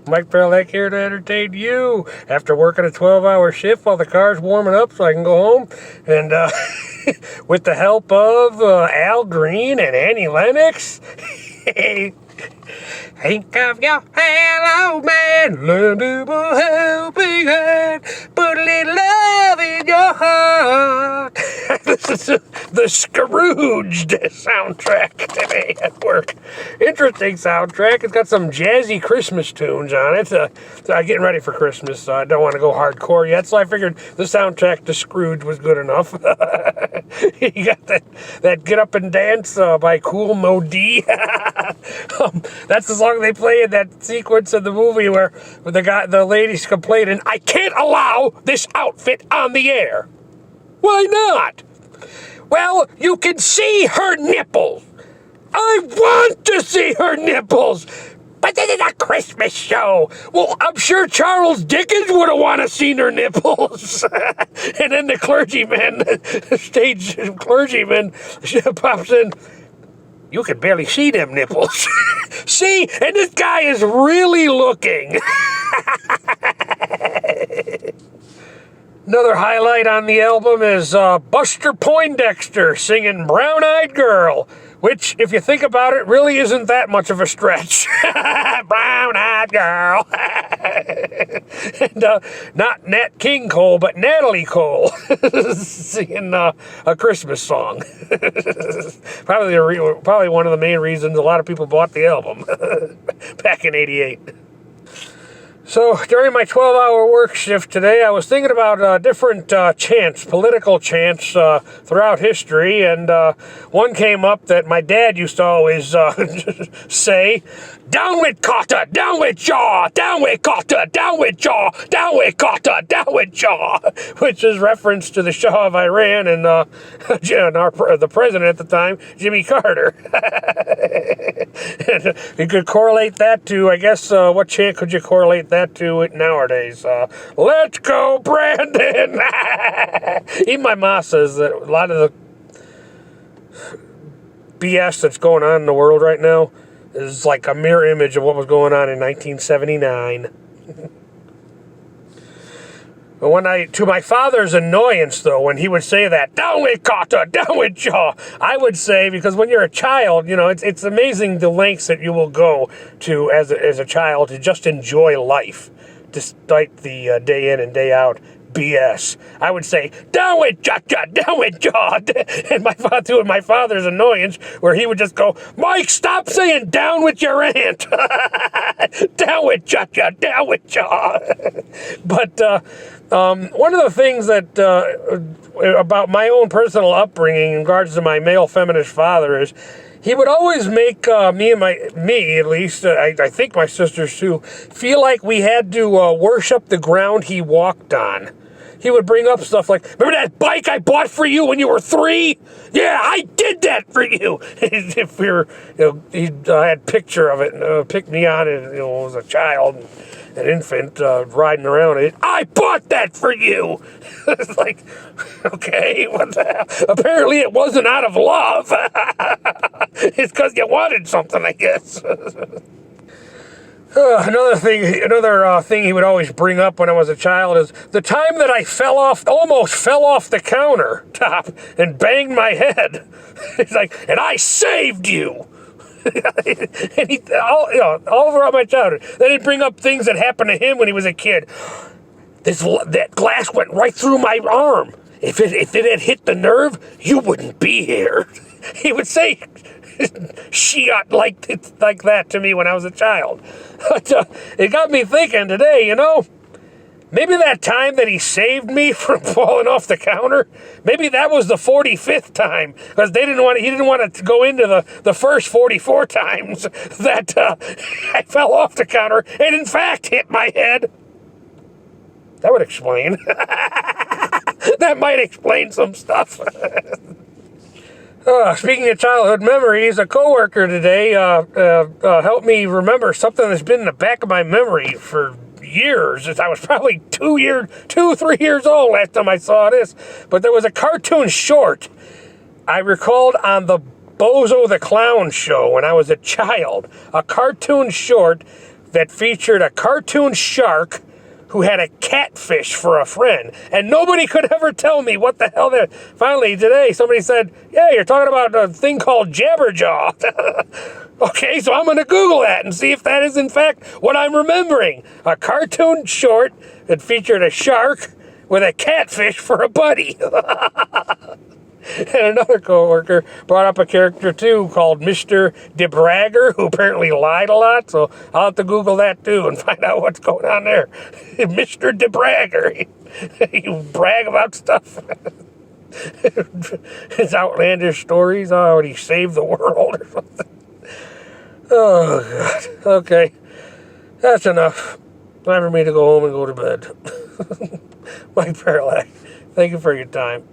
Mike Perlek here to entertain you after working a 12-hour shift while the car's warming up so I can go home. And with the help of Al Green and Annie Lennox. Think of your hello man, lend him a helping hand, put a little love in your heart. This is the Scrooged soundtrack today at work. Interesting soundtrack. It's got some jazzy Christmas tunes on it. I'm getting ready for Christmas, so I don't want to go hardcore yet, so I figured the soundtrack to Scrooged was good enough. You got that Get Up and Dance by Kool Moe Dee. That's the song they play in that sequence of the movie where the lady's complaining, I can't allow this outfit on the air. Why not? Well, you can see her nipples. I want to see her nipples. But this is a Christmas show. Well, I'm sure Charles Dickens would have wanted to see her nipples. And then the stage clergyman pops in. You can barely see them nipples. See? And this guy is really looking. Another highlight on the album is Buster Poindexter singing Brown-Eyed Girl, which, if you think about it, really isn't that much of a stretch. Brown-Eyed Girl. And not Nat King Cole, but Natalie Cole singing a Christmas song. Probably one of the main reasons a lot of people bought the album back in '88. So during my 12-hour work shift today, I was thinking about different chants, political chants throughout history, and one came up that my dad used to always say, down with Carter, down with Shaw, down with Carter, down with Shaw, down with Carter, down with Shaw, which is reference to the Shah of Iran and the president at the time, Jimmy Carter. And you could correlate that to, I guess, what chant could you correlate that to it nowadays? Let's go, Brandon! Even my ma says that a lot of the BS that's going on in the world right now is like a mirror image of what was going on in 1979. But to my father's annoyance, though, when he would say that, down with Carter, down with Shaw, I would say, because when you're a child, it's amazing the lengths that you will go to as a child to just enjoy life, despite the day in and day out BS. I would say, down with Cha-Cha, down with Jaw. And my father's annoyance, where he would just go, Mike, stop saying down with your aunt. Down with Cha-Cha, down with Jaw. But one of the things that about my own personal upbringing in regards to my male feminist father is he would always make me at least, I think my sisters too, feel like we had to worship the ground he walked on. He would bring up stuff like, remember that bike I bought for you when you were 3? Yeah, I did that for you. If we were, he had a picture of it, picked me on it, as a child, an infant riding around it. I bought that for you. It's like, okay, what the hell? Apparently it wasn't out of love. It's because you wanted something, I guess. Another thing he would always bring up when I was a child is the time that I almost fell off the countertop and banged my head. He's like, and I saved you. And all throughout my childhood. Then he'd bring up things that happened to him when he was a kid. That glass went right through my arm. If it had hit the nerve, you wouldn't be here. He would say shit like that to me when I was a child. But it got me thinking today, maybe that time that he saved me from falling off the counter, maybe that was the 45th time, because he didn't want to go into the first 44 times that I fell off the counter and in fact hit my head. That would explain. That might explain some stuff. Speaking of childhood memories, a coworker today helped me remember something that's been in the back of my memory for years. I was probably 3 years old last time I saw this. But there was a cartoon short I recalled on the Bozo the Clown show when I was a child. A cartoon short that featured a cartoon shark who had a catfish for a friend. And nobody could ever tell me what the hell that... Finally, today, somebody said, yeah, you're talking about a thing called Jabberjaw. Okay, so I'm going to Google that and see if that is, in fact, what I'm remembering. A cartoon short that featured a shark with a catfish for a buddy. And another coworker brought up a character, too, called Mr. DeBragger, who apparently lied a lot. So I'll have to Google that, too, and find out what's going on there. Mr. DeBragger. You brag about stuff. His outlandish stories. Oh, he saved the world or something. Oh, God. Okay. That's enough. Time for me to go home and go to bed. Mike Parallax, thank you for your time.